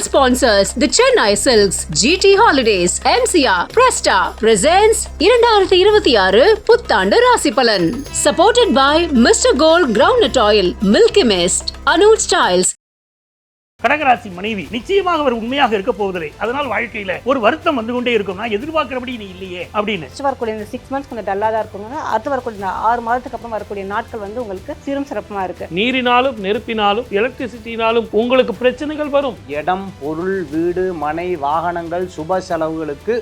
Title sponsors the Chennai Silks, GT Holidays, MCR, Presta presents 2026 புத்தாண்டு ராசி பலன். Supported by Mr. Gold Groundnut Oil, Milky Mist, Anuj Styles. கடகராசி மனைவி நிச்சயமாக அவர் உண்மையாக இருக்க போவதில்லை. அதனால் வாழ்க்கையில ஒரு வருத்தம் வந்து கொண்டே இருக்கும். நான் எதிர்பார்க்கிறபடி நீ இல்லையே அப்படின்னு வரக்கூடிய இந்த 6 months கொஞ்சம் டல்லா தான் இருக்குங்க. அடுத்து வரக்கூடிய 6 மாதத்துக்கு அப்புறம் வரக்கூடிய நாட்கள் வந்து உங்களுக்கு சீரும் சிறப்புமா இருக்கு. நீரினாலும் நெருப்பினாலும் எலக்ட்ரிசிட்டினாலும் உங்களுக்கு பிரச்சனைகள் வரும். இடம், பொருள், வீடு, மனை, வாகனங்கள், சுப செலவுகளுக்கு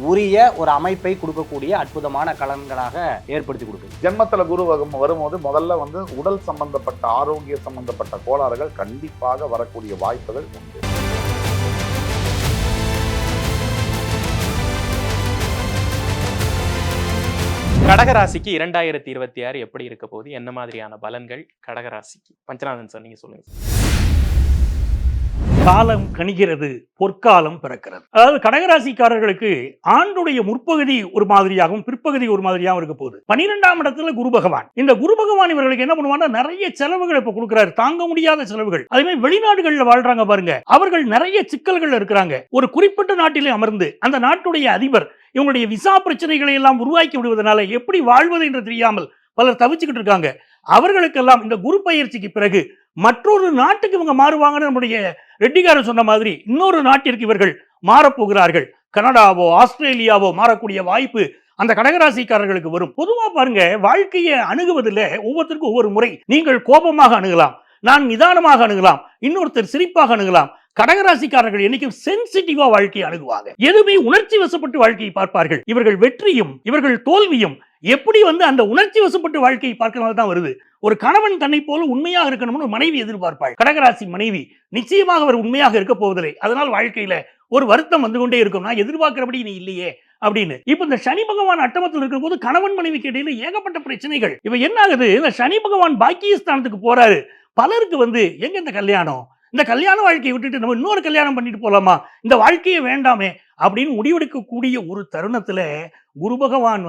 உரிய ஒரு அமைப்பை கொடுக்கக்கூடிய அற்புதமான கலன்களாக ஏற்படுத்தி கொடுக்குது. ஜென்மத்தில் குரு வரும்போது முதல்ல உடல் சம்பந்தப்பட்ட ஆரோக்கிய சம்பந்தப்பட்ட கோளாறுகள் கண்டிப்பாக வரக்கூடிய வாய்ப்புகள் உண்டு. கடகராசிக்கு 2026 எப்படி இருக்க போகுது, என்ன மாதிரியான பலன்கள் கடகராசிக்கு? பஞ்சநாதன் சார், நீங்க சொல்லுங்க. காலம் கணிகிறது, பொற்காலம் பிறக்கிறது. அதாவது கடகராசிக்காரர்களுக்கு ஆண்டுடைய முற்பகுதி ஒரு மாதிரியாகவும் பிற்பகுதி ஒரு மாதிரியாகவும் இருக்க போகுது. 12ஆம் இடத்துல குரு பகவான். இந்த குரு பகவான் இவர்களுக்கு என்ன பண்ணுவாங்கன்னா நிறைய செலவுகள் இப்ப கொடுக்கிறாரு, தாங்க முடியாத செலவுகள். அதே மாதிரி வெளிநாடுகள்ல வாழ்றாங்க பாருங்க, அவர்கள் நிறைய சிக்கல்கள் இருக்கிறாங்க. ஒரு குறிப்பிட்ட நாட்டிலே அமர்ந்து அந்த நாட்டுடைய அதிபர் இவங்களுடைய விசா பிரச்சனைகளை எல்லாம் உருவாக்கி விடுவதனால எப்படி வாழ்வது என்று தெரியாமல் பலர் தவிச்சுக்கிட்டு இருக்காங்க. அவர்களுக்கெல்லாம் இந்த குரு பயிற்சிக்கு பிறகு மற்றொரு நாட்டுக்கு இவங்க மாறுவாங்கன்னு நம்முடைய ரெட்டிகாரன் சொன்ன மாதிரி இன்னொரு நாட்டிற்கு இவர்கள் மாறப்போகிறார்கள். கனடாவோ ஆஸ்திரேலியாவோ மாறக்கூடிய வாய்ப்பு அந்த கடகராசிக்காரர்களுக்கு வரும். பொதுவா பாருங்க, வாழ்க்கையை அணுகுவதில் ஒவ்வொருத்தருக்கும் ஒவ்வொரு முறை. நீங்கள் கோபமாக அணுகலாம், நான் நிதானமாக அணுகலாம், இன்னொருத்தர் சிரிப்பாக அணுகலாம். கடகராசிக்காரர்கள் என்னைக்கும் சென்சிட்டிவா வாழ்க்கையை அணுகுவாங்க. எதுவுமே உணர்ச்சி வசப்பட்டு வாழ்க்கையை பார்ப்பார்கள். இவர்கள் வெற்றியும் இவர்கள் தோல்வியும் எப்படி அந்த உணர்ச்சி வசப்பட்டு வாழ்க்கையை பார்க்கறதுனால தான் வருது. ஒரு கணவன் தன்னை போல உண்மையாக இருக்கணும்னு ஒரு மனைவி எதிர்பார்ப்பாள். கடகராசி மனைவி நிச்சயமாக அவர் உண்மையாக இருக்க போவதில்லை. அதனால் வாழ்க்கையில ஒரு வருத்தம் வந்து கொண்டே இருக்கும். நான் எதிர்பார்க்கிறபடி நீ இல்லையே அப்படின்னு. இப்ப இந்த சனி பகவான் அட்டமத்தில் இருக்கும் போது கணவன் மனைவிக்கு இடையில ஏகப்பட்ட பிரச்சனைகள். இப்ப என்ன ஆகுது, இந்த சனி பகவான் பாக்கியஸ்தானத்துக்கு போறாரு. பலருக்கு எங்க இந்த கல்யாணம், இந்த கல்யாண வாழ்க்கையை விட்டுட்டு நம்ம இன்னொரு கல்யாணம் பண்ணிட்டு போலாமா, இந்த வாழ்க்கையே வேண்டாமே அப்படின்னு முடிவெடுக்கக்கூடிய ஒரு தருணத்துல குரு பகவான்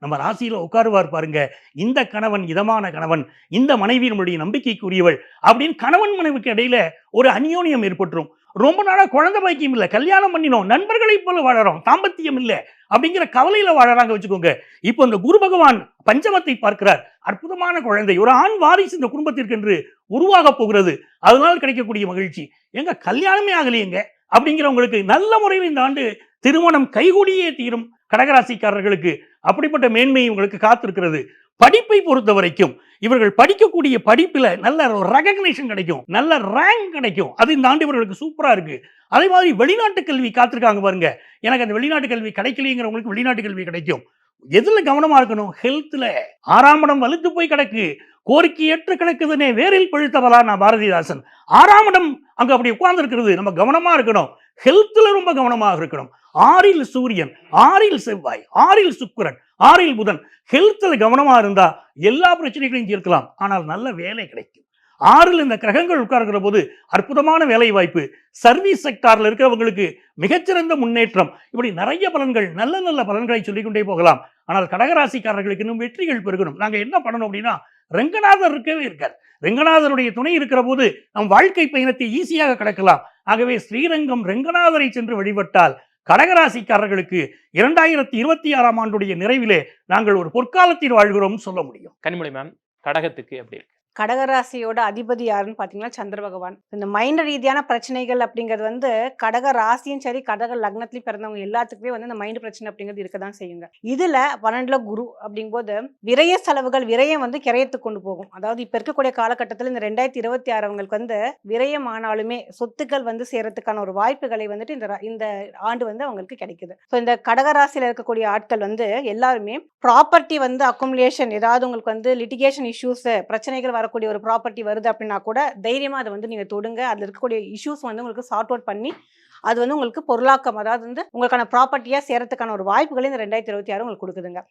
நம்ம ராசியில உட்காருவார் பாருங்க. இந்த கணவன் இதமான கணவன், இந்த மனைவி நம்முடைய நம்பிக்கைக்குரியவள் அப்படின்னு கணவன் மனைவிக்கு இடையில ஒரு அந்யோன்யம் ஏற்பட்டுரும். ரொம்ப நாளா குழந்தை பாக்கியம் இல்ல, கல்யாணம் பண்ணினோம், நண்பர்களை போல வாழறோம், தாம்பத்தியம் இல்ல அப்படிங்கிற கவலையில வாழறாங்க வச்சுக்கோங்க. இப்போ இந்த குரு பகவான் பஞ்சமத்தை பார்க்கிறார். அற்புதமான குழந்தை, ஒரு ஆண் வாரிசு இந்த குடும்பத்திற்கு என்று உருவாக போகிறது. அதனால் கிடைக்கக்கூடிய மகிழ்ச்சி. எங்க கல்யாணமே ஆகலையேங்க அப்படிங்கிறவங்களுக்கு நல்ல முறையில் இந்த ஆண்டு திருமணம் கைகூடியே தீரும். கடகராசிக்காரர்களுக்கு அப்படிப்பட்ட மேன்மை உங்களுக்கு காத்திருக்கிறது. படிப்பை பொறுத்த வரைக்கும் இவர்கள் படிக்கக்கூடிய படிப்புல நல்ல ரெகக்னிஷன் கிடைக்கும், நல்ல ரேங்க் கிடைக்கும். அது இந்த ஆண்டு இவர்களுக்கு சூப்பரா இருக்கு. அதே மாதிரி வெளிநாட்டு கல்வி காத்திருக்காங்க பாருங்க. எனக்கு அந்த வெளிநாட்டு கல்வி கிடைக்கலைங்கிறவங்களுக்கு வெளிநாட்டு கல்வி கிடைக்கும். எதுல கவனமா இருக்கணும், ஹெல்த்ல. 6ஆம் இடம் வலுத்து போய் கிடக்கு, கோரிக்கையற்று கிடக்குதுன்னே வேரில் பழுத்தவளா நான் பாரதிதாசன். 6ஆம் இடம் அங்க அப்படி உட்கார்ந்து இருக்கிறது. நம்ம கவனமா இருக்கணும், ஹெல்த்ல ரொம்ப கவனமாக இருக்கணும். 6இல் சூரியன், 6இல் செவ்வாய், 6இல் சுக்கிரன், 6இல் புதன். ஹெல்த்ல கவனமா இருந்தா எல்லா பிரச்சனைகளையும் தீர்க்கலாம். ஆனால் நல்ல வேலை கிடைக்கும். 6இல் இந்த கிரகங்கள் உட்கார்கிற போது அற்புதமான வேலை வாய்ப்பு. சர்வீஸ் செக்டார்ல இருக்கிறவங்களுக்கு மிகச்சிறந்த முன்னேற்றம். இப்படி நிறைய பலன்கள், நல்ல நல்ல பலன்களை சொல்லிக்கொண்டே போகலாம். ஆனால் கடகராசிக்காரர்களுக்கு இன்னும் வெற்றிகள் பெருகணும். நாங்க என்ன பண்ணணும் அப்படின்னா, ரெங்கநாதர் இருக்கவே இருக்கார். ரெங்கநாதருடைய துணை இருக்கிற போது நம் வாழ்க்கை பயணத்தை ஈஸியாக கடக்கலாம். ஆகவே ஸ்ரீரங்கம் ரெங்கநாதரை சென்று வழிபட்டால் கடகராசிக்காரர்களுக்கு 2026ஆம் ஆண்டுடைய நிறைவிலே நாங்கள் ஒரு பொற்காலத்தில் வாழ்கிறோம் சொல்ல முடியும். கனிமொழி மேம், கடகத்துக்கு எப்படி இருக்கு? கடகராசியோட அதிபதி யாருன்னு பார்த்தீங்கன்னா சந்திர பகவான். இந்த மைண்ட் ரீதியான பிரச்சனைகள் அப்படிங்கிறது கடக ராசியும் சரி கடக லக்னத்திலையும் பிறந்தவங்க எல்லாத்துக்குமே இந்த மைண்ட் பிரச்சனை அப்படிங்கிறது இருக்க தான் செய்யுங்க. இதுல 12ல குரு அப்படிங்கும்போது விரய செலவுகள், விரயம் கிரயத்துக்கு கொண்டு போகும். அதாவது இப்ப இருக்கக்கூடிய காலகட்டத்தில் இந்த 2026 அவங்களுக்கு விரயம் ஆனாலுமே சொத்துக்கள் சேரத்துக்கான ஒரு வாய்ப்புகளை இந்த ஆண்டு அவங்களுக்கு கிடைக்குது. ஸோ இந்த கடகராசியில இருக்கக்கூடிய ஆட்கள் எல்லாருமே ப்ராப்பர்ட்டி அக்குமுலேஷன், ஏதாவது உங்களுக்கு லிட்டிகேஷன் இஷ்யூஸ், பிரச்சனைகள் வரக்கூடிய ஒரு ப்ராப்பர்ட்டி வருது அப்படின்னா கூட தைரியமா அதை நீங்க தொடுங்க. அதுல இருக்கக்கூடிய இஷ்யூஸ் உங்களுக்கு சார்ட் அவுட் பண்ணி அது உங்களுக்கு பொருளாக்கம், அதாவது உங்களுக்கான ப்ராப்பர்ட்டியா சேரத்துக்கான ஒரு வாய்ப்புகளை இந்த 2026 உங்களுக்கு கொடுக்குதுங்க.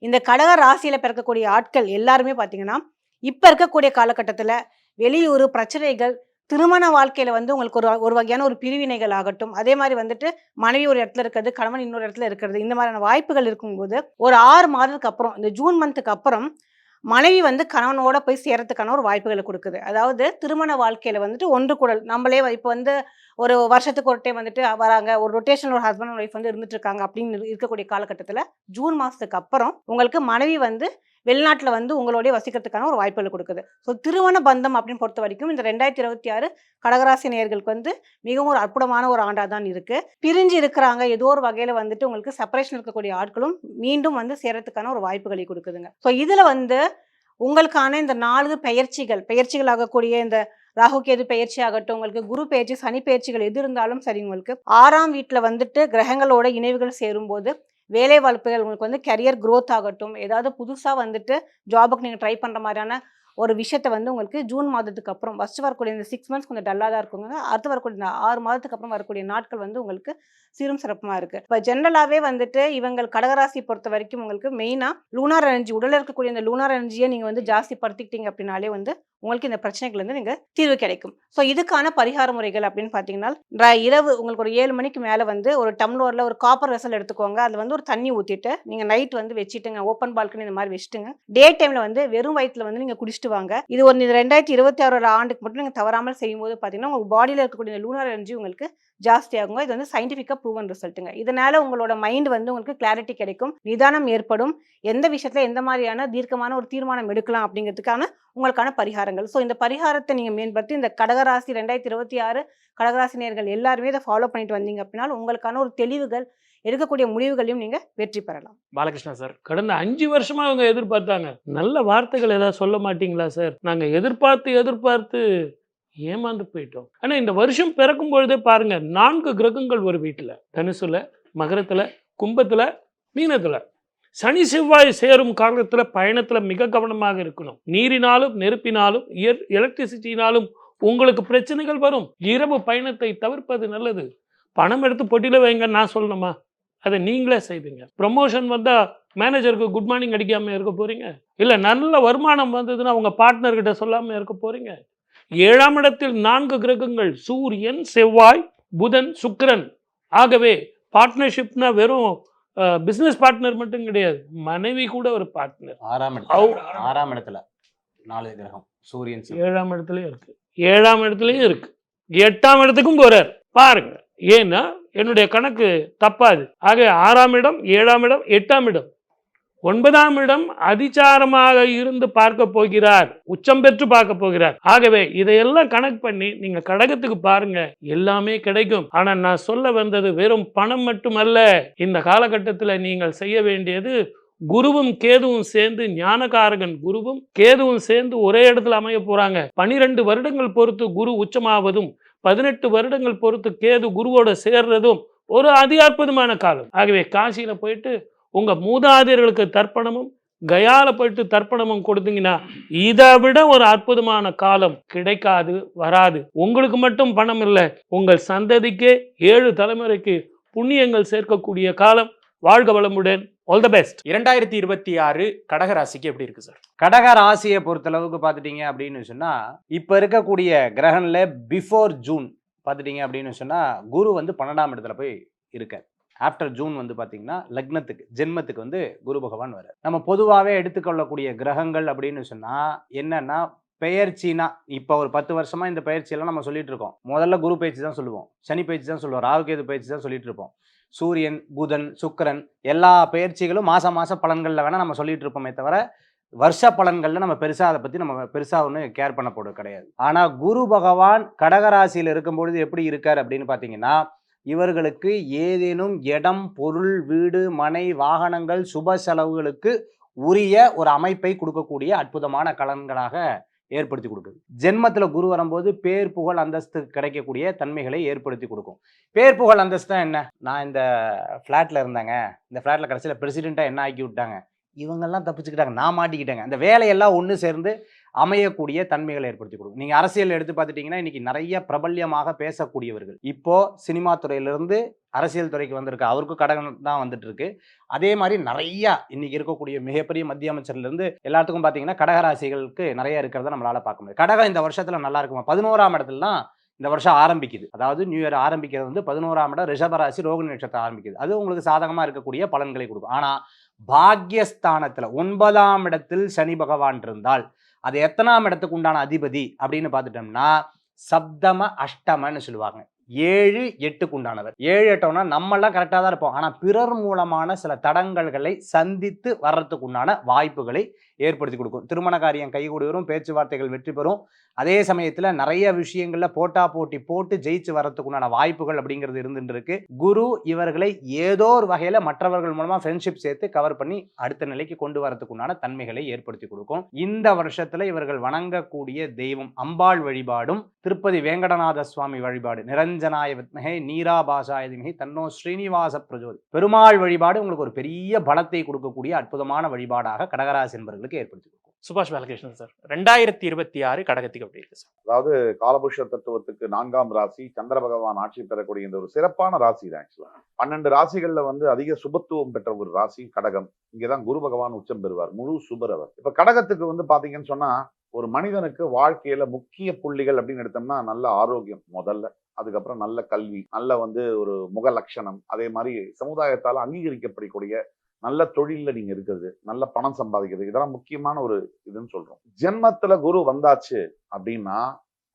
இந்த கடக ராசியில பிறக்கக்கூடிய ஆட்கள் எல்லாருமே பாத்தீங்கன்னா இப்ப இருக்கக்கூடிய காலகட்டத்துல வெளியூர் பிரச்சனைகள், திருமண வாழ்க்கையில உங்களுக்கு ஒரு வகையான ஒரு பிரிவினைகள் ஆகட்டும், அதே மாதிரி மனைவி ஒரு இடத்துல இருக்கிறது, கணவன் இன்னொரு இடத்துல இருக்கிறது, இந்த மாதிரியான வாய்ப்புகள் இருக்கும்போது ஒரு 6 மாதத்துக்கு அப்புறம், இந்த ஜூன் மந்த்துக்கு அப்புறம் மனைவி வந்து கணவனோட போய் சேரத்துக்கான ஒரு வாய்ப்புகளை கொடுக்குது. அதாவது திருமண வாழ்க்கையில வந்துட்டு ஒன்று கூடல் நம்மளே இப்போ வந்து ஒரு வருஷத்துக்கு ஒரு டைம் வந்துட்டு வராங்க, ஒரு ரொட்டேஷன் ஒரு ஹஸ்பண்ட் அண்ட் ஒய்ஃப் வந்து இருந்துட்டு இருக்காங்க அப்படின்னு இருக்கக்கூடிய காலகட்டத்தில் ஜூன் மாதத்துக்கு அப்புறம் உங்களுக்கு மனைவி வந்து வெளிநாட்டில் வந்து உங்களோடய வசிக்கிறதுக்கான ஒரு வாய்ப்புகள் கொடுக்குது. ஸோ திருமண பந்தம் அப்படின்னு பொறுத்த வரைக்கும் இந்த 2026 கடகராசி நேயர்களுக்கு வந்து மிகவும் ஒரு அற்புதமான ஒரு ஆண்டாக தான் இருக்குது. பிரிஞ்சு இருக்கிறாங்க ஏதோ ஒரு வகையில் வந்துட்டு உங்களுக்கு செப்பரேஷன் இருக்கக்கூடிய ஆட்களும் மீண்டும் வந்து சேரத்துக்கான ஒரு வாய்ப்புகளை கொடுக்குதுங்க. ஸோ இதில் வந்து உங்களுக்கான இந்த 4 பெயர்ச்சிகள் ஆகக்கூடிய இந்த ராகு கேது பெயர்ச்சி ஆகட்டும், உங்களுக்கு குரு பெயர்ச்சி, சனி பெயர்ச்சிகள் எது இருந்தாலும் சரி, உங்களுக்கு 6ஆம் வீட்டில் வந்துட்டு கிரகங்களோட இணைவுகள் சேரும்போது வேலை வாய்ப்புகள் உங்களுக்கு வந்து கரியர் growth ஆகட்டும், ஏதாவது புதுசாக வந்துட்டு ஜாபுக்கு நீங்கள் ட்ரை பண்ணுற மாதிரியான ஒரு விஷயத்தை வந்து உங்களுக்கு ஜூன் மாதத்துக்கு அப்புறம் ஃபஸ்ட்டு வரக்கூடிய இந்த 6 மந்த்ஸ் கொஞ்சம் டல்லாக தான் இருக்குங்க. அடுத்து வரக்கூடிய இந்த 6 மாதத்துக்கு அப்புறம் வரக்கூடிய நாட்கள் வந்து உங்களுக்கு சீரும் சிறப்புமாக இருக்குது. இப்போ ஜென்ரலாகவே வந்துட்டு இவங்கள் கடகராசி பொறுத்த வரைக்கும் உங்களுக்கு மெயினாக லூனார் எனர்ஜி, உடலில் இருக்கக்கூடிய இந்த லூனார் எனர்ஜியை நீங்கள் வந்து ஜாஸ்தி படுத்திக்கிட்டீங்க அப்படின்னாலே வந்து உங்களுக்கு இந்த பிரச்சனைகள் வந்து நீங்கள் தீர்வு கிடைக்கும். ஸோ இதுக்கான பரிகார முறைகள் அப்படின்னு பார்த்தீங்கன்னா, இரவு உங்களுக்கு ஒரு 7 மணிக்கு மேலே வந்து ஒரு டம்ளரில் ஒரு காப்பர் வெசல் எடுத்துக்கோங்க. அதில் வந்து ஒரு தண்ணி ஊற்றிட்டு நீங்கள் நைட் வந்து வச்சுட்டுங்க, ஓப்பன் பால்கனி இந்த மாதிரி வச்சுட்டுங்க. டே டைமில் வந்து வெறும் வயிற்றில் வந்து நீங்கள் குடிச்சிட்டு வாங்க. இது ஒரு 2026 ஆண்டுக்கு மட்டும் நீங்கள் தவறாமல் செய்யும்போது பார்த்தீங்கன்னா உங்கள் பாடியில் இருக்கக்கூடிய இந்த லூனார் எனர்ஜி உங்களுக்கு ஜாஸ்தி ஆகுங்க. இது வந்து சயின்டிஃபிக்காக ப்ரூவன் ரிசல்ட்டுங்க. இதனால உங்களோட மைண்ட் வந்து உங்களுக்கு கிளாரிட்டி கிடைக்கும், நிதானம் ஏற்படும், எந்த விஷயத்தில் எந்த மாதிரியான தீர்க்கமான ஒரு தீர்மானம் எடுக்கலாம் அப்படிங்கிறதுக்கான உங்களுக்கான பரிகாரங்கள். ஸோ இந்த பரிகாரத்தை நீங்கள் மேம்படுத்தி இந்த கடகராசி 2026 கடகராசி நேயர்கள் எல்லாருமே இதை ஃபாலோ பண்ணிட்டு வந்தீங்க அப்படின்னா உங்களுக்கான ஒரு தெளிவுகள், எடுக்கக்கூடிய முடிவுகளையும் நீங்கள் வெற்றி பெறலாம். பாலகிருஷ்ணா சார், கடந்த 5 வருஷமா அவங்க எதிர்பார்த்தாங்க. நல்ல வார்த்தைகள் ஏதாவது சொல்ல மாட்டீங்களா சார்? நாங்க எதிர்பார்த்து ஏமாந்து போயிட்டோம். ஆனா இந்த வருஷம் பிறக்கும் பொழுதே பாருங்க, 4 கிரகங்கள் ஒரு வீட்டுல, தனுசுல, மகரத்துல, கும்பத்துல, மீனத்துல. சனி செவ்வாய் சேரும் காலத்துல பயணத்துல மிக கவனமாக இருக்கணும். நீரினாலும் நெருப்பினாலும் எலக்ட்ரிசிட்டினாலும் உங்களுக்கு பிரச்சனைகள் வரும். இரவு பயணத்தை தவிர்ப்பது நல்லது. பணம் எடுத்து பொட்டியில வைங்க நான் சொல்லணுமா? அதை நீங்களே செய்வீங்க. ப்ரமோஷன் வந்தா மேனேஜருக்கு குட் மார்னிங் அடிக்காம இருக்க போறீங்க? இல்ல நல்ல வருமானம் வந்ததுன்னா உங்க பார்ட்னர்கிட்ட சொல்லாம இருக்க போறீங்க? 7ஆம் இடத்தில் 4 கிரகங்கள், சூரியன், செவ்வாய், புதன், சுக்கிரன். ஆகவே பார்ட்னர்ஷிப்னா வெறும் பிசினஸ் பார்ட்னர் மட்டும் கிடையாது, மனைவி கூட ஒரு பார்ட்னர். 6ஆம் இடத்துல 4 கிரகம், சூரியன், 7ஆம் இடத்துலயும் இருக்கு, 7ஆம் இடத்துலயும் இருக்கு, 8ஆம் இடத்துக்கும் போறார் பாருங்க. ஏன்னா என்னுடைய கணக்கு தப்பாது. ஆக 6ஆம் இடம், 7ஆம் இடம், 8ஆம் இடம், 9ஆம் இடம் அதிசாரமாக இருந்து பார்க்க போகிறார், உச்சம் பெற்று பார்க்க போகிறார். ஆகவே இதையெல்லாம் கணக்கு பண்ணி நீங்க கடகத்துக்கு பாருங்க, எல்லாமே கிடைக்கும். ஆனா நான் சொல்ல வந்தது வெறும் பணம் மட்டுமல்ல. இந்த காலகட்டத்தில் நீங்கள் செய்ய வேண்டியது, குருவும் கேதுவும் சேர்ந்து, ஞானகாரகன் குருவும் கேதுவும் சேர்ந்து ஒரே இடத்துல அமைய போறாங்க. 12 வருடங்கள் பொறுத்து குரு உச்சமாவதும் 18 வருடங்கள் பொறுத்து கேது குருவோட சேர்றதும் ஒரு அதி அற்புதமான காலம். ஆகவே காசியில போயிட்டு உங்க மூதாதையர்களுக்கு தர்ப்பணமும், கயால போயிட்டு தர்ப்பணமும் கொடுத்தீங்கன்னா இதை விட ஒரு அற்புதமான காலம் கிடைக்காது, வராது. உங்களுக்கு மட்டும் பணம் இல்லை, உங்கள் சந்ததிக்கே 7 தலைமுறைக்கு புண்ணியங்கள் சேர்க்கக்கூடிய காலம். வாழ்க வளமுடன். All the best. 2026 கடகராசிக்கு எப்படி இருக்கு சார்? கடக ராசியை பொறுத்தளவுக்கு பார்த்துட்டீங்க அப்படின்னு சொன்னா, இப்போ இருக்கக்கூடிய கிரகன்ல பிஃபோர் ஜூன் பார்த்துட்டீங்க அப்படின்னு சொன்னா குரு வந்து 12ஆம் இடத்துல போய் இருக்கார். ஆஃப்டர் ஜூன் வந்து பார்த்தீங்கன்னா லக்னத்துக்கு, ஜென்மத்துக்கு வந்து குரு பகவான் வரார். நம்ம பொதுவாகவே எடுத்துக்கொள்ளக்கூடிய கிரகங்கள் அப்படின்னு சொன்னால் என்னன்னா, பெயர்ச்சினா இப்போ ஒரு 10 வருஷமா இந்த பயிற்சியெல்லாம் நம்ம சொல்லிட்டு இருக்கோம். முதல்ல குரு பயிற்சி தான் சொல்லுவோம், சனி பயிற்சி தான் சொல்லுவோம், ராகு கேது பயிற்சி தான் சொல்லிட்டு இருப்போம். சூரியன், புதன், சுக்கிரன் எல்லா பயிற்சிகளும் மாத பலன்களில் வேணால் நம்ம சொல்லிட்டு இருப்போமே தவிர வருஷ பலன்களில் நம்ம பெருசாக அதை பற்றி நம்ம பெருசாக ஒன்றும் கேர் பண்ண போறது கிடையாது. ஆனால் குரு பகவான் கடகராசியில் இருக்கும்பொழுது எப்படி இருக்கார் அப்படின்னு பார்த்தீங்கன்னா, இவர்களுக்கு ஏதேனும் இடம், பொருள், வீடு, மனை, வாகனங்கள், சுப செலவுகளுக்கு உரிய ஒரு அமைப்பை கொடுக்கக்கூடிய அற்புதமான கலன்களாக ஏற்படுத்தி கொடுக்குது. ஜென்மத்தில் குரு வரும்போது பேர், புகழ், அந்தஸ்து கிடைக்கக்கூடிய தன்மைகளை ஏற்படுத்தி கொடுக்கும். பேர், புகழ், அந்தஸ்து தான் என்ன? நான் இந்த ஃப்ளாட்டில் இருந்தேங்க, இந்த ஃப்ளாட்டில் கடைசியில் பிரசிடெண்ட்டாக என்ன ஆக்கி விட்டாங்க, இவங்கெல்லாம் தப்பிச்சுக்கிட்டாங்க, நான் மாட்டிக்கிட்டேங்க, அந்த வேலையெல்லாம் ஒன்று சேர்ந்து அமையக்கூடிய தன்மைகளை ஏற்படுத்தி கொடுக்கும். நீங்கள் அரசியல் எடுத்து பார்த்துட்டிங்கன்னா இன்றைக்கி நிறைய பிரபல்யமாக பேசக்கூடியவர்கள் இப்போது சினிமா துறையிலிருந்து அரசியல் துறைக்கு வந்திருக்கு, அவருக்கும் கடகம் தான் வந்துட்டு இருக்கு. அதே மாதிரி நிறையா இன்றைக்கி இருக்கக்கூடிய மிகப்பெரிய மத்திய அமைச்சர்லேருந்து எல்லாத்துக்கும் பார்த்தீங்கன்னா கடகராசிகளுக்கு நிறைய இருக்கிறத நம்மளால் பார்க்க முடியும். கடகம் இந்த வருஷத்தில் நல்லா இருக்குமா? 11ஆம் இடத்துல தான் இந்த வருஷம் ஆரம்பிக்குது. அதாவது நியூ இயர் ஆரம்பிக்கிறது வந்து 11ஆம் இடம் ரிஷபராசி ரோகிணி நட்சத்திரம் ஆரம்பிக்குது. அது உங்களுக்கு சாதகமாக இருக்கக்கூடிய பலன்களை கொடுக்கும். ஆனால் பாக்யஸ்தானத்தில் 9ஆம் இடத்தில் சனி பகவான் இருந்தால் அது எத்தனாம் இடத்துக்கு உண்டான அதிபதி அப்படின்னு பார்த்துட்டோம்னா சப்தம அஷ்டமன்னு சொல்லுவாங்க. 7, 8க்கு உண்டானவர். 7, 8னா நம்மெல்லாம் கரெக்டாக தான் இருப்போம். ஆனால் பிறர் மூலமான சில தடங்கல்களை சந்தித்து வர்றதுக்கு உண்டான வாய்ப்புகளை ஏற்படுத்தி கொடுக்கும். திருமண காரியம் கைகூடி வரும், பேச்சுவார்த்தைகள் வெற்றி பெறும். அதே சமயத்தில் நிறைய விஷயங்கள்ல போட்டா போட்டி போட்டு ஜெயிச்சு வர்றதுக்குண்டான வாய்ப்புகள் அப்படிங்கிறது இருந்துட்டு இருக்கு. குரு இவர்களை ஏதோ ஒரு வகையில மற்றவர்கள் மூலமா ஃப்ரெண்ட்ஷிப் சேர்த்து கவர் பண்ணி அடுத்த நிலைக்கு கொண்டு வரதுக்குண்டான தன்மைகளை ஏற்படுத்தி கொடுக்கும். இந்த வருஷத்துல இவர்கள் வணங்கக்கூடிய தெய்வம் அம்பாள் வழிபாடும், திருப்பதி வேங்கடநாத சுவாமி வழிபாடு, நிரஞ்சனாய வித்மஹே நீராபாசாய தீமஹி தன்னோ ஸ்ரீனிவாச பிரஜோதி, பெருமாள் வழிபாடு உங்களுக்கு ஒரு பெரிய பலத்தை கொடுக்கக்கூடிய அற்புதமான வழிபாடாக கடகராசி என்பவர்களுக்கு ஏற்படுத்தி கொடுக்கும். சுபாஷ் பாலகிருஷ்ணன் சார், 2026 கடகத்துக்கு எப்படி இருக்கு சார்? அதாவது காலபுருஷ தத்துவத்துக்கு 4ஆம் ராசி சந்திர பகவான் ஆட்சி பெறக்கூடிய இந்த ஒரு சிறப்பான ராசி தான். ஆக்சுவலா 12 ராசிகள்ல வந்து அதிக சுபத்துவம் பெற்ற ஒரு ராசி கடகம். இங்கதான் குரு பகவான் உச்சம் பெறுவார், முழு சுபர் அவர். இப்ப கடகத்துக்கு வந்து பாத்தீங்கன்னு சொன்னா ஒரு மனிதனுக்கு வாழ்க்கையில முக்கிய புள்ளிகள் அப்படின்னு எடுத்தோம்னா நல்ல ஆரோக்கியம் முதல்ல, அதுக்கப்புறம் நல்ல கல்வி, நல்ல வந்து ஒரு முக லட்சணம், அதே மாதிரி சமுதாயத்தால் அங்கீகரிக்கப்படக்கூடிய நல்ல தொழில நீங்க இருக்கிறது, நல்ல பணம் சம்பாதிக்கிறது, இதெல்லாம் முக்கியமான ஒரு இதுன்னு சொல்றோம். ஜென்மத்துல குரு வந்தாச்சு அப்படின்னா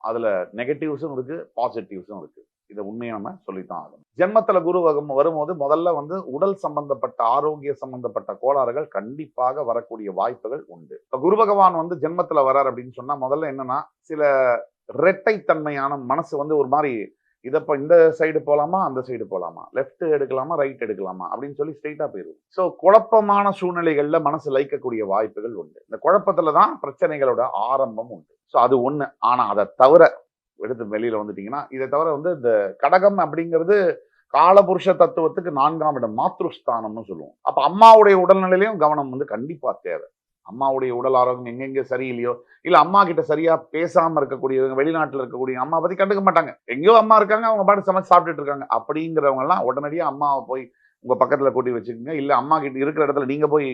அதுல நெகட்டிவ்ஸும் இருக்கு, பாசிட்டிவ்ஸும் இருக்கு. இதை உண்மையை நம்ம சொல்லித்தான் ஆகணும். ஜென்மத்துல குரு வரும்போது முதல்ல வந்து உடல் சம்பந்தப்பட்ட ஆரோக்கிய சம்பந்தப்பட்ட கோளாறுகள் கண்டிப்பாக வரக்கூடிய வாய்ப்புகள் உண்டு. இப்ப குரு பகவான் வந்து ஜென்மத்துல வர்றார் அப்படின்னு சொன்னா முதல்ல என்னன்னா சில இரட்டைத்தன்மையான மனசு வந்து ஒரு மாதிரி இதப்ப இந்த சைடு போலாமா அந்த சைடு போலாமா, லெஃப்ட் எடுக்கலாமா ரைட் எடுக்கலாமா அப்படின்னு சொல்லி ஸ்ட்ரெயிட்டா போயிடும். ஸோ குழப்பமான சூழ்நிலைகள்ல மனசு லயிக்கக்கூடிய வாய்ப்புகள் உண்டு. இந்த குழப்பத்துலதான் பிரச்சனைகளோட ஆரம்பம் உண்டு. ஸோ அது ஒண்ணு. ஆனா அதை தவிர எடுத்து வெளியில வந்துட்டீங்கன்னா இதை தவிர வந்து இந்த கடகம் அப்படிங்கிறது காலபுருஷ தத்துவத்துக்கு 4ஆம் இடம் மாத்ருஸ்தானம்னு சொல்லுவோம். அப்ப அம்மாவுடைய உடல்நிலையிலையும் கவனம் வந்து கண்டிப்பா தேவை. அம்மாவுடைய உடல் ஆரோக்கியம் எங்கெங்க சரியில்லையோ, இல்ல அம்மா கிட்ட சரியா பேசாம இருக்கக்கூடியவங்க, வெளிநாட்டுல இருக்கக்கூடிய அம்மா பத்தி கண்டுக்க மாட்டாங்க, எங்கேயோ அம்மா இருக்காங்க அவங்க பாட்டு சமைச்சு சாப்பிட்டுட்டு இருக்காங்க, அப்படிங்கிறவங்க எல்லாம் உடனடியா அம்மாவை போய் உங்க பக்கத்துல கூட்டி வச்சுக்கோங்க. இல்ல அம்மா கிட்ட இருக்கிற இடத்துல நீங்க போய்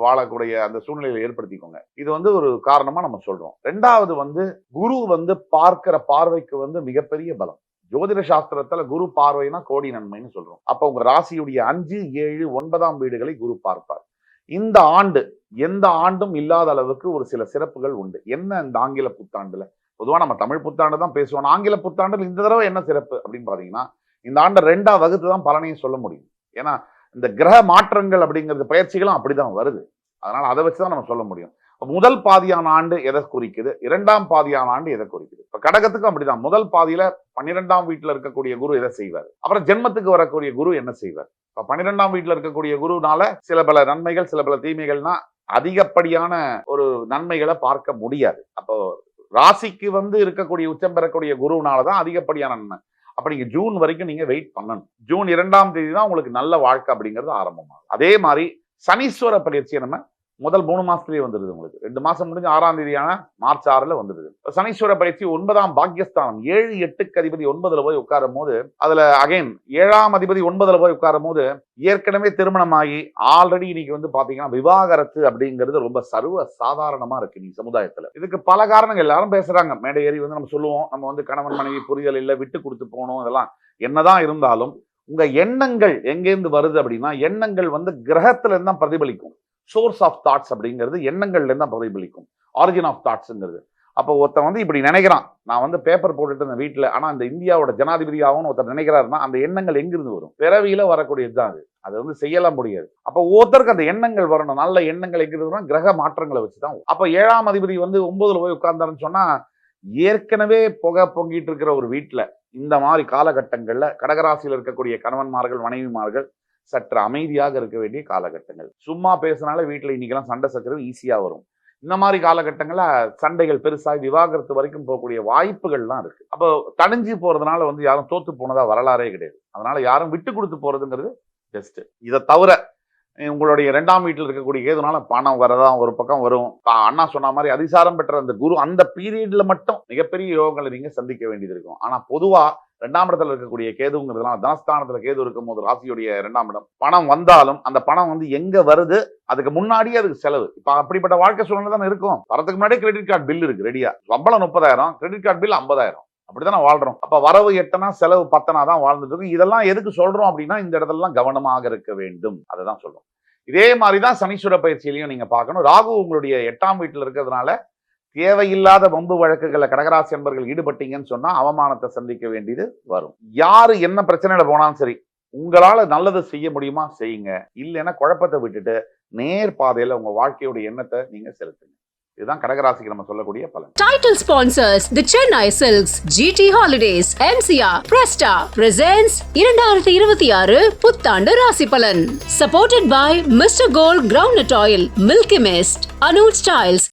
வாழக்கூடிய அந்த சூழ்நிலையை ஏற்படுத்திக்கோங்க. இது வந்து ஒரு காரணமா நம்ம சொல்றோம். 2வது வந்து குரு வந்து பார்க்கிற பார்வைக்கு வந்து மிகப்பெரிய பலம். ஜோதிட சாஸ்திரத்துல குரு பார்வைனா கோடி நன்மைன்னு சொல்றோம். அப்ப உங்க ராசியுடைய 5, 7, 9ஆம் வீடுகளை குரு பார்ப்பார். இந்த ஆண்டு எந்த ஆண்டும் இல்லாத அளவுக்கு ஒரு சில சிறப்புகள் உண்டு. என்ன இந்த ஆங்கில புத்தாண்டுல, பொதுவா நம்ம தமிழ் புத்தாண்டு தான் பேசுவோம், ஆங்கில புத்தாண்டுல இந்த தடவை என்ன சிறப்பு அப்படின்னு பாத்தீங்கன்னா இந்த ஆண்டை 2ஆ வகுத்து தான் பலனையும் சொல்ல முடியும். ஏன்னா இந்த கிரக மாற்றங்கள் அப்படிங்கிறது பயிற்சிகளும் அப்படிதான் வருது. அதனால அதை வச்சுதான் நம்ம சொல்ல முடியும். முதல் பாதியான ஆண்டு எதை குறிக்குது, 2ஆம் பாதியான ஆண்டு எதை குறிக்குது. இப்ப கடகத்துக்கும் அப்படிதான். முதல் பாதியில 12ஆம் வீட்டுல இருக்கக்கூடிய குரு எதை செய்வார், அப்புறம் ஜென்மத்துக்கு வரக்கூடிய குரு என்ன செய்வார். இப்ப 12ஆம் வீட்டுல இருக்கக்கூடிய குருனால சில பல நன்மைகள் சில பல தீமைகள்னா அதிகப்படியான ஒரு நன்மைகளை பார்க்க முடியாது. அப்போ ராசிக்கு வந்து இருக்கக்கூடிய உச்சம் பெறக்கூடிய குருனாலதான் அதிகப்படியான நன்மை. அப்ப நீங்க ஜூன் வரைக்கும் நீங்க வெயிட் பண்ணணும். ஜூன் 2ஆம் தேதி தான் உங்களுக்கு நல்ல வாழ்க்கை அப்படிங்கிறது ஆரம்பமாகும். அதே மாதிரி சனீஸ்வர பயிற்சியை நம்ம முதல் 3 மாசத்துலயே வந்துடுது. உங்களுக்கு 2 மாசம் முடிஞ்சு 6ஆம் தேதியான மார்ச் 6ல வந்துடுது. சனீஸ்வர பயிற்சி 9ஆம் பாக்யஸ்தானம் 7, 8க்கு அதிபதி 9ல போய் உட்காரும் போது அதுல அகைன் 7ஆம் அதிபதி 9ல போய் உட்காரும் போது ஏற்கனவே திருமணமாகி ஆல்ரெடி இன்னைக்கு வந்து பாத்தீங்கன்னா விவாகரத்து அப்படிங்கிறது ரொம்ப சர்வ சாதாரணமா இருக்கு நீ சமுதாயத்துல. இதுக்கு பல காரணங்கள் எல்லாரும் பேசுறாங்க. மேடை ஏறி வந்து நம்ம சொல்லுவோம், நம்ம வந்து கணவன் மனைவி புரிதல் இல்லை, விட்டு கொடுத்து போகணும், இதெல்லாம் என்னதான் இருந்தாலும் உங்க எண்ணங்கள் எங்கேருந்து வருது அப்படின்னா எண்ணங்கள் வந்து கிரகத்துல இருந்து தான் பிரதிபலிக்கும். சோர்ஸ் ஆஃப் தாட்ஸ் அப்படிங்கிறது எண்ணங்கள்ல இருந்து தான் பிரதிபலிக்கும். ஆரிஜின் ஆஃப் தாட்ஸ்ங்கிறது. அப்போ ஒருத்தன் வந்து இப்படி நினைக்கிறான், நான் வந்து பேப்பர் போட்டுட்டு இந்த வீட்டுல, ஆனா இந்த இந்தியாவோட ஜனாதிபதி ஆகும்னு ஒருத்தர் நினைக்கிறாருன்னா அந்த எண்ணங்கள் எங்கிருந்து வரும், பிறவியில வரக்கூடியதுதான் அது. அது வந்து செய்யலாம் முடியாது. அப்போ ஒருத்தருக்கு அந்த எண்ணங்கள் வரணும். நல்ல எண்ணங்கள் எங்கிருந்து வரும், கிரக மாற்றங்களை வச்சுதான். அப்ப 7ஆம் அதிபதி வந்து 9ல போய் உட்கார்ந்தாருன்னு சொன்னா ஏற்கனவே புகை பொங்கிட்டு இருக்கிற ஒரு வீட்டுல இந்த மாதிரி காலகட்டங்கள்ல கடகராசியில் இருக்கக்கூடிய கணவன்மார்கள் மனைவிமார்கள் சற்று அமைதியாக இருக்க வேண்டிய காலகட்டங்கள். சும்மா பேசினாலே வீட்டுல இன்னைக்கெல்லாம் சண்டை சச்சரவு ஈஸியா வரும். இந்த மாதிரி காலகட்டங்கள்ல சண்டைகள் பெருசாகி விவாகரத்து வரைக்கும் போகக்கூடிய வாய்ப்புகள்லாம் இருக்கு. அப்போ தணிஞ்சு போறதுனால வந்து யாரும் தோத்து போனதா வரலாறே கிடையாது. அதனால யாரும் விட்டு கொடுத்து போறதுங்கிறது பெஸ்ட். இதை தவிர உங்களுடைய 2ஆம் வீட்டில் இருக்கக்கூடிய கேதுனால பணம் வரதா ஒரு பக்கம் வரும். அண்ணா சொன்ன மாதிரி அதிசாரம் பெற்ற அந்த குரு அந்த பீரியட்ல மட்டும் மிகப்பெரிய யோகங்களை நீங்க சந்திக்க வேண்டியது இருக்கும். ஆனா பொதுவா 2ஆம் இடத்துல இருக்கக்கூடிய கேதுங்கிறதுனால தனஸ்தானத்துல கேது இருக்கும் போது ராசியுடைய 2ஆம் இடம் பணம் வந்தாலும் அந்த பணம் வந்து எங்க வருது, அதுக்கு முன்னாடியே அதுக்கு செலவு. இப்ப அப்படிப்பட்ட வாழ்க்கை சூழ்நிலை தானே இருக்கும். வரதுக்கு முன்னாடியே கிரெடிட் கார்டு பில் இருக்கு ரெடியா. சம்பளம் 30,000, கிரெடிட் கார்டு பில் 50,000. அப்படிதான் வாழ்றோம். அப்ப வரவு 8 செலவு 10 தான் வாழ்ந்துட்டு இருக்கோம். இதெல்லாம் எதுக்கு சொல்றோம் அப்படின்னா இந்த இடத்துலலாம் கவனமாக இருக்க வேண்டும், அதை தான் சொல்றோம். இதே மாதிரிதான் சனீஸ்வர பயிற்சியிலையும் நீங்க பார்க்கணும். ராகு உங்களுடைய 8ஆம் வீட்டுல இருக்கிறதுனால தேவையில்லாத வம்பு வழக்குகளை கடகராசி அன்பர்கள் ஈடுபட்டீங்கன்னு சொன்னா அவமானத்தை சந்திக்க வேண்டியது வரும். யாரு என்ன பிரச்சனையில போனாலும் சரி, உங்களால நல்லது செய்ய முடியுமா செய்யுங்க, இல்லைன்னா குழப்பத்தை விட்டுட்டு நேர் பாதையில உங்க வாழ்க்கையோட எண்ணத்தை நீங்க செலுத்துங்க. இதுதான் கடகராசிக்கு நம்ம சொல்லக்கூடிய பலன். Title sponsors the Chennai Silks, GT Holidays, MCR, Presta presents 2026 புத்தாண்டு ராசி பலன். Supported by Mr. Gold Groundnut Oil, Milky Mist, Anuj Styles,